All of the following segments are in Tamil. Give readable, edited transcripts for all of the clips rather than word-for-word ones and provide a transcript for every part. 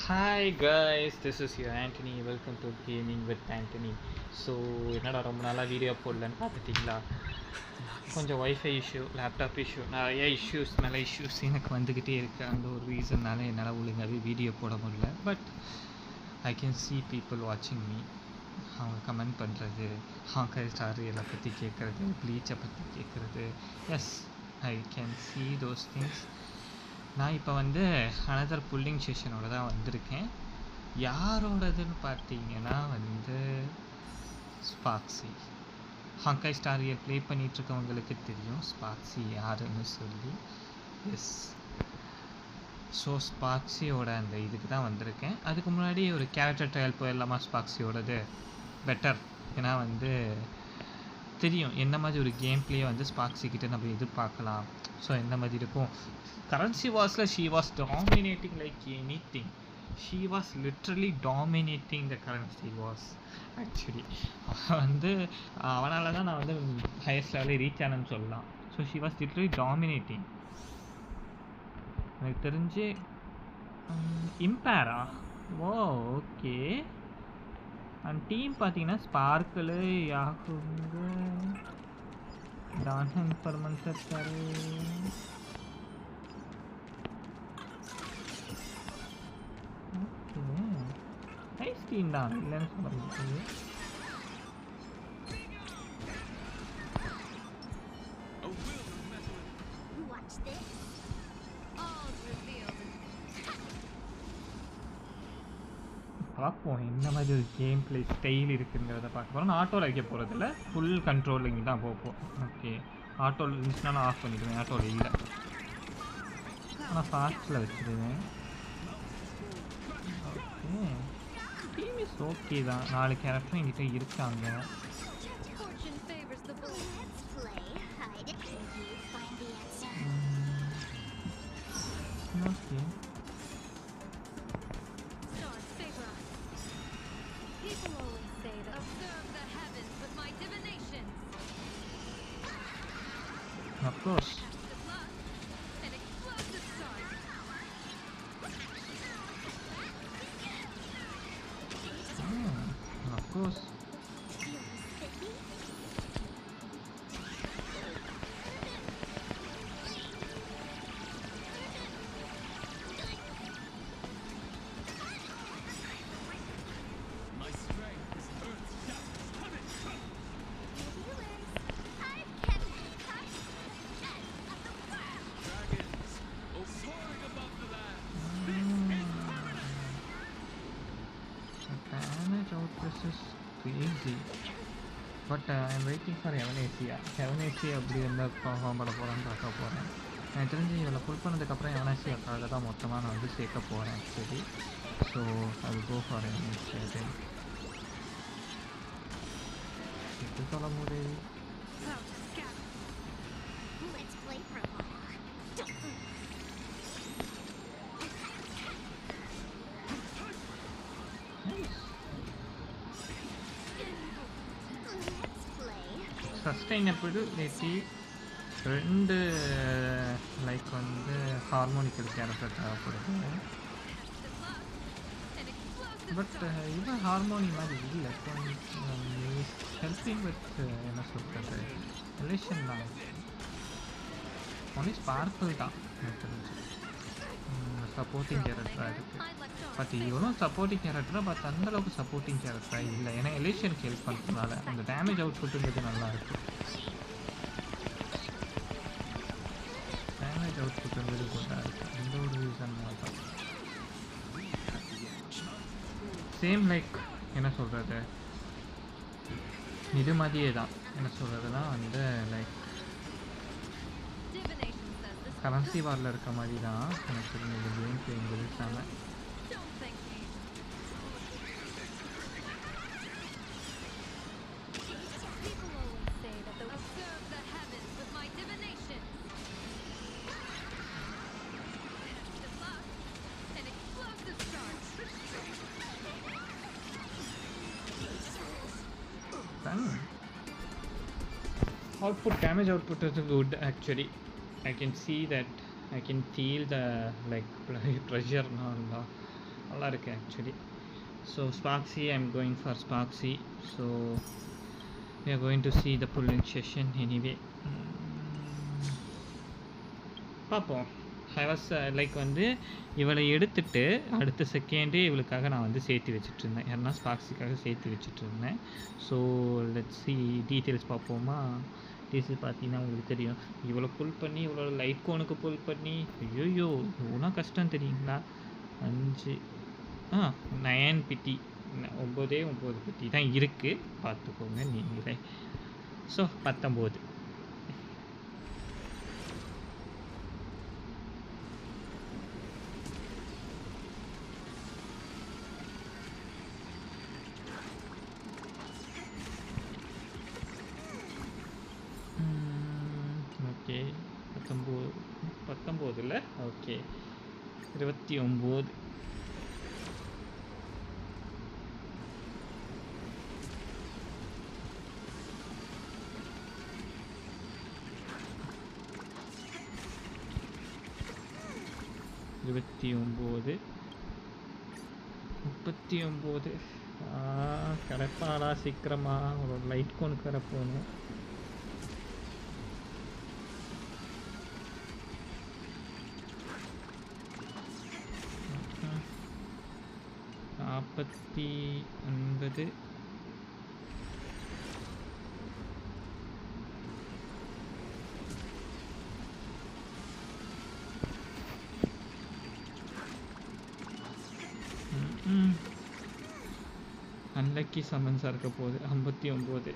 Hi guys, this is your Anthony. Welcome to Gaming with Anthony. So என்னடா ரொம்ப நாளாக வீடியோ போடலன்னு பார்த்துட்டிங்களா? கொஞ்சம் ஒய்ஃபை இஷ்யூ, லேப்டாப் இஷ்யூ, நிறைய இஷ்யூஸ் மேலே இஷ்யூஸ் எனக்கு வந்துக்கிட்டே இருக்குது. அந்த ஒரு ரீசன்னால என்னால் ஒழுங்காகவே வீடியோ போட முடியல. But I can see people watching me. அவங்க கமெண்ட் பண்ணுறது, ஹாங்காய் ஸ்டாரியலை பற்றி கேட்குறது, ப்ளீச்சை பற்றி கேட்குறது. Yes, I can see those things. நான் இப்போ வந்து அனதர் புல்லிங் செஷனோட தான் வந்திருக்கேன். யாரோடதுன்னு பார்த்தீங்கன்னா வந்து ஸ்பாக்ஸி. ஹாங்காய் ஸ்டாரியல் ப்ளே பண்ணிகிட்ருக்கவங்களுக்கு தெரியும் ஸ்பாக்ஸி யாருன்னு சொல்லி. எஸ், ஸோ ஸ்பாக்ஸியோட அந்த இதுக்கு தான் வந்திருக்கேன். அதுக்கு முன்னாடி ஒரு கேரக்டர் ட்ரையல் போயிடலாமா? ஸ்பாக்ஸியோடது பெட்டர். ஏன்னா வந்து தெரியும் என்ன மாதிரி ஒரு கேம் பிளே வந்து ஸ்பாக்ஸிக்கிட்ட நம்ம எதிர்பார்க்கலாம். ஸோ எந்த மாதிரி இருக்கும். கரன்சி வாஸில் she was dominating like anything. She was literally dominating the currency wars. Actually வந்து அவனால் தான் நான் வந்து ஹையஸ்ட் லெவலில் ரீச் ஆனேன்னு சொல்லலாம். So she was literally dominating. எனக்கு தெரிஞ்சு இம்பேரா. ஓ, ஓகே. அண்ட் டீம் பார்த்தீங்கன்னா ஸ்பார்க்கிள், யாகுங்க, டான் இன்ஃபர்மன்ஸ் இருக்காரு. ஓகே, நைஸ் டீம் தான், இல்லைன்னு சொல்ல முடியாது. பார்ப்போம் என்ன மாதிரி ஒரு கேம் பிளே ஸ்டைல் இருக்குங்கிறத பார்க்க போகிறோம். நான் ஆட்டோவில் வைக்க போகிறதில்ல, ஃபுல் கண்ட்ரோலிங் தான் போகும். ஓகே, ஆட்டோவில் இருந்துச்சுன்னா நான் ஆஃப் பண்ணிடுவேன். ஆட்டோவில் இல்லை, ஆனால் ஃபாஸ்ட்டில் வச்சுருவேன். ஓகே, டீம் இஸ் ஓகே தான். 4 கேரக்டரும் என்கிட்ட இருக்காங்க. Okay, of course. Of course. This is crazy. But I'm waiting for Heaven Asia. Heaven Asia அப்படி எந்த பர்ஃபார்ம் பண்ண போகிறேன்னு பார்க்க போகிறேன். எனக்கு தெரிஞ்சு இதில் ஃபுல் பண்ணதுக்கப்புறம் Heaven Asiaக்காக தான் மொத்தமாக நான் வந்து சேர்க்க போகிறேன் ஆக்சுவலி. ஸோ அது கோ ஃபார் Heaven Asia. இது சொல்ல முடியாது. சஸ்டைனபிலிட்டி 2 லைக் வந்து ஹார்மோனிக்கல் கேரக்டர் தேவைப்படுது. பட் இவன் ஹார்மோனி மாதிரி இல்லை. ஹெல்பிங் வித் என்ன சொல்கிறது ரிலேஷன் தான். ஒன்லி ஸ்பார்க்கிள் தான் எனக்கு தெரிஞ்சு சப்போர்ட்டிங் கேரக்டராக இருக்குது. பட் இவனும் சப்போர்ட்டிங் கேரக்டராக, பட் அந்தளவுக்கு சப்போர்ட்டிங் கேரக்டராக இல்லை. ஏன்னா எலிஷனுக்கு ஹெல்ப் பண்ணுறதுனால அந்த டேமேஜ் அவுட் புட்டுங்கிறது நல்லா இருக்குது. டேமேஜ் அவுட் புட்டுங்கிறது குட்டாக இருக்குது. இந்த ஒரு ரீசன் தான். சேம் லைக் என்ன சொல்கிறது இது மாதிரியே தான். என்ன சொல்கிறதுனா வந்து லைக் கரன்சி வாரில் இருக்க மாதிரி தான் எனக்கு இந்த கேம் பிளேங்கிறது செம. Output, damage output is good actually. I can see that, I can feel the like pressure now. நல்லா இருக்கு actually. So Sparksy, I am going for Sparksy. So we are going to see the pulling session anyway. பார்ப்போம். ஐ வாஸ் லைக் வந்து இவளை எடுத்துட்டு அடுத்த செகண்டே இவளுக்காக நான் வந்து சேர்த்து வச்சுட்ருந்தேன். யாருன்னா ஸ்பார்க்ஸிக்காக சேர்த்து வச்சுட்ருந்தேன். ஸோ லெட்ஸ் சி டீட்டெயில்ஸ் பார்ப்போமா. டீட்டெயில்ஸ் பார்த்தீங்கன்னா உங்களுக்கு தெரியும். இவ்வளோ புல் பண்ணி இவ்வளோ லைட் கோனுக்கு புல் பண்ணி ஐயோ இவ்வளோ கஷ்டம் தெரியுங்களா. 5 9 பிட்டி 9 பிட்டி தான் இருக்குது, பார்த்துக்கோங்க நீங்களே. ஸோ 19. Okay 19 okay 29. இருபத்தி 39. கிடப்பாடா சீக்கிரமா. ஒரு லைட் கோனுக்கு வர போகணும். 49. அன்லக்கி சம்மன்ஸாக இருக்க போகுது. 59.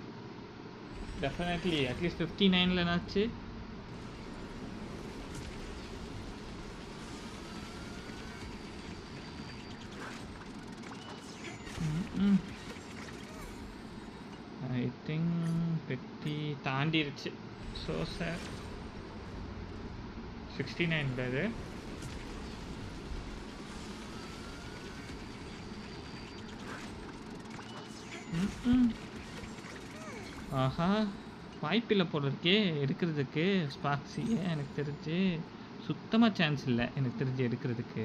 டெஃபினெட்லி அட்லீஸ்ட் 59லனாச்சு. ஐ திங்க் பெட்டி தாண்டிருச்சு. ஸோ சார் 69 பேர். ஆஹா, வாய்ப்பில்லை போல இருக்கே எடுக்கிறதுக்கு ஸ்பார்க்ஸியை. எனக்கு தெரிஞ்சு சுத்தமாக சான்ஸ் இல்லை. எனக்கு தெரிஞ்சு எடுக்கிறதுக்கு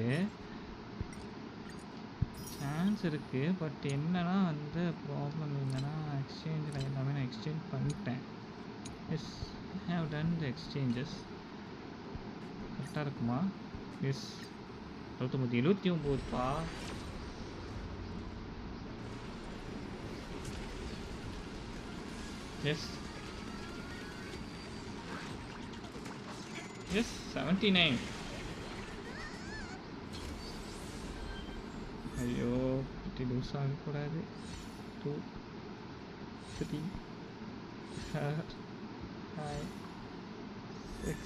சான்ஸ் இருக்குது. பட் என்னன்னா வந்து ப்ராப்ளம் என்னென்னா எக்ஸ்சேஞ்சில் எல்லாமே நான் எக்ஸ்சேஞ்ச் பண்ணிட்டேன். Yes, I have done the exchanges. கரெக்டாக இருக்குமா? எஸ் 79. Yes yes 79. ஐயோ இப்படி லூஸ் ஆகக்கூடாது. 2 3 4 5 6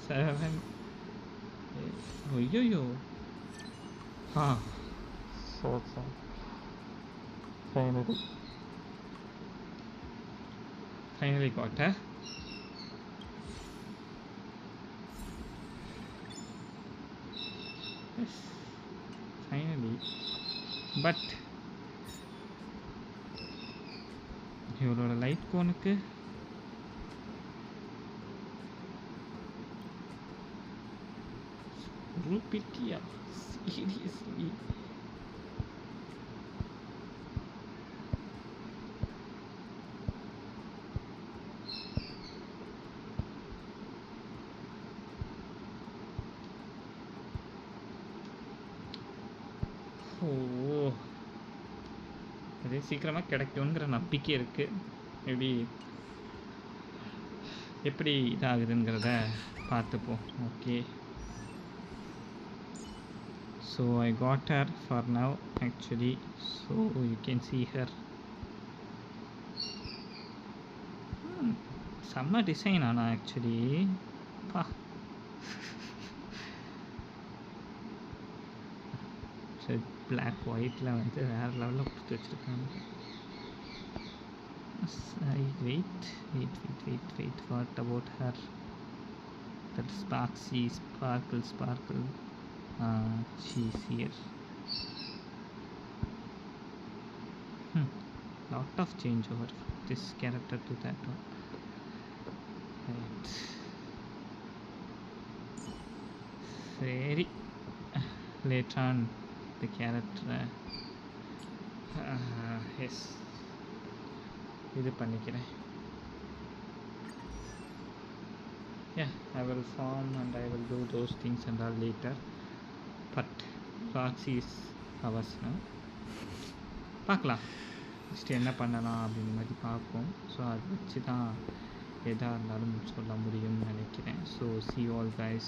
7 8. ஐயோ so finally got her. Yes, finally. But இவரோட லைட் கோனுக்கு ஒரு பிட்டியா? சீரியஸ்லி? அது சீக்கிரமாக கிடைக்குங்கிற நம்பிக்கை இருக்குது. எப்படி இதாகுதுங்கிறத பார்த்துப்போம். Okay, so I got her for now actually. So you can see her. செம்ம டிசைன் ஆனால் ஆக்சுவலி பா. பிளாக் ஒயிட்டில் வந்து வேறு லெவலில் கொடுத்து வச்சுருக்காங்க. Wait what about her? That Sparksy sparkle she's here. Lot of change over this character to that one. Right. சரி, later on the character yes இது பண்ணிக்கிறேன். Yeah, I will form and I will do those things and all later. But proxy is ours now. பார்க்கலாம் நெக்ஸ்ட் என்ன பண்ணலாம் அப்படின்ற மாதிரி பார்ப்போம். ஸோ அதை வச்சு தான் எதாக இருந்தாலும் சொல்ல முடியும்னு நினைக்கிறேன். So see you all guys.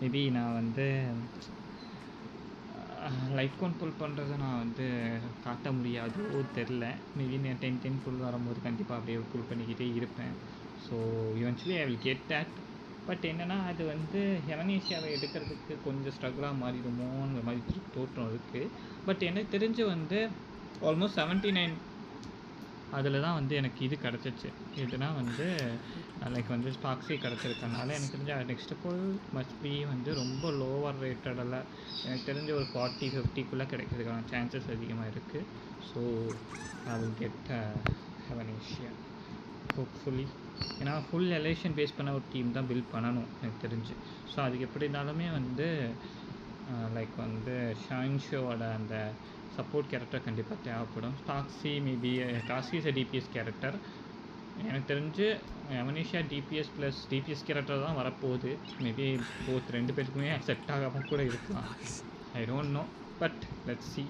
Maybe நான் வந்து லைட் கவுண்ட் புல் பண்ணுறதை நான் வந்து காட்ட முடியாதோ தெரில. மேபி நான் 10 புல் வரும்போது கண்டிப்பாக அப்படியே புல் பண்ணிக்கிட்டே இருப்பேன். So eventually I will get that. But என்னென்னா அது வந்து எவனேஷியாவை எடுக்கிறதுக்கு கொஞ்சம் ஸ்ட்ரகிளாக மாறிடுமோங்கிற மாதிரி தோற்றம் இருக்குது. பட் எனக்கு தெரிஞ்சு வந்து ஆல்மோஸ்ட் 79 அதில் தான் வந்து எனக்கு இது கிடச்சிச்சு. இதுனா வந்து லைக் வந்து ஸ்பாக்ஸி கிடச்சிருக்கனால எனக்கு தெரிஞ்ச நெக்ஸ்ட் புல் மஸ்ட் பி வந்து ரொம்ப லோவர் ரேட்டடெல்லாம் எனக்கு தெரிஞ்ச ஒரு 40-50க்குள்ளே கிடைக்கிறதுக்கான சான்சஸ் அதிகமாக இருக்குது. So I will get Evanesia hopefully. ஏன்னா ஃபுல் எலேஷன் பேஸ் பண்ண ஒரு டீம் தான் பில்ட் பண்ணணும் எனக்கு தெரிஞ்சு. ஸோ அதுக்கு எப்படி இருந்தாலுமே வந்து லைக் வந்து ஷாயின்ஷோவோட அந்த சப்போர்ட் கேரக்டர் கண்டிப்பாக தேவைப்படும். Taxi maybe taxi is a DPS character. எனக்கு தெரிஞ்சு எவனேஷியா டிபிஎஸ் ப்ளஸ் டிபிஎஸ் கேரக்டர் தான் வரப்போகுது. மேபி போத் ரெண்டு பேருக்குமே செட் ஆகாமல் கூட இருக்கலாம். I don't know, but let's see.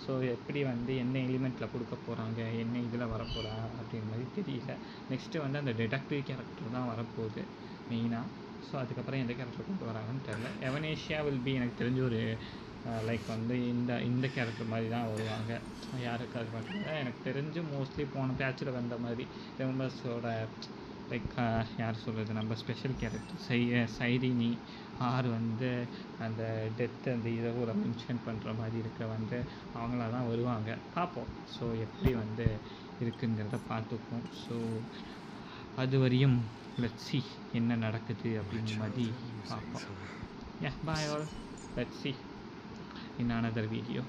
So எப்படி வந்து என்ன எலிமெண்ட்டில் கொடுக்க போகிறாங்க, என்ன இதில் வரப்போகிறா அப்படின்ற மாதிரி தெரியல. நெக்ஸ்ட்டு வந்து அந்த டிடக்டிவ் கேரக்டர் தான் வரப்போகுது மெயினாக. ஸோ அதுக்கப்புறம் எந்த கேரக்டர் கொண்டு வராங்கன்னு தெரில. எவனேஷியா வில் பி எனக்கு தெரிஞ்ச ஒரு லைக் வந்து இந்த கேரக்டர் மாதிரி தான் வருவாங்க. யாருக்கு அது பார்த்தீங்கன்னா எனக்கு தெரிஞ்சு மோஸ்ட்லி போன பேட்சில் வந்த மாதிரி மெம்பர்ஸோட லைக் யார் சொல்கிறது நம்ம ஸ்பெஷல் கேரக்டர் சைரினி ஆர் வந்து அந்த டெத் அந்த இதை கூட மென்ஷன் பண்ணுற மாதிரி இருக்க வந்து அவங்களா தான் வருவாங்க. பார்ப்போம். ஸோ எப்படி வந்து இருக்குங்கிறத பார்த்துப்போம். ஸோ அது வரையும் லெட்ஸ் see என்ன நடக்குது அப்படிங்கிற மாதிரி பார்ப்போம். Yeah, bye all. Let's see in another video.